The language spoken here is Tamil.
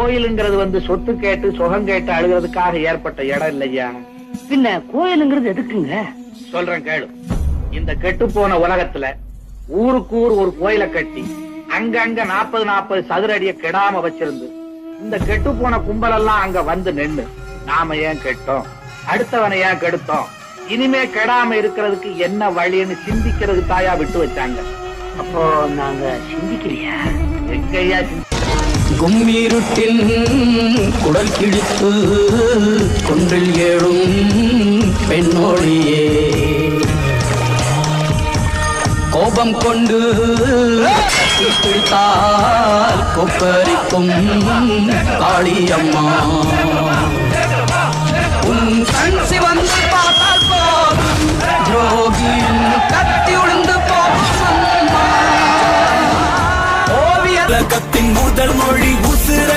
கோயிலுங்கிறது சொத்து கேட்டு சுகம் கேட்டு அழுகிறதுக்காக ஏற்பட்ட இடம் இல்லையா. பின்ன கோயிலுங்கிறது எதுக்குங்க? சொல்றேன் கேளு. இந்த கெட்டு போன உலகத்துல ஊருக்கு ஊர் ஒரு கோயிலை கட்டி அங்கங்க 40 சதுர அடிய கெடாம வச்சிருந்து இந்த கெட்டு போன கும்பல் எல்லாம் அங்க வந்து நின்னு நாம ஏன் கெட்டோம், அடுத்தவனை ஏன் கெடுத்தோம், இனிமே கெடாம இருக்கிறதுக்கு என்ன வழின்னு சிந்திக்கிறதுக்கு தாயா விட்டு வச்சாங்க. அப்போ நாங்க சிந்திக்கலையா? எங்கய்யா கும்மீருட்டில் குடல் கிழித்து கொன்றில் ஏழும் பெண்ணோழியே கோபம் கொண்டு பிடித்தால் கொப்பரிக்கும் காளியம்மா உன் கண் சிவந்து பார்த்தால் போதும் துரோகியும் கத்தி உழுந்து போகும் ஓவியத்தின் முதல் மொழி உசுர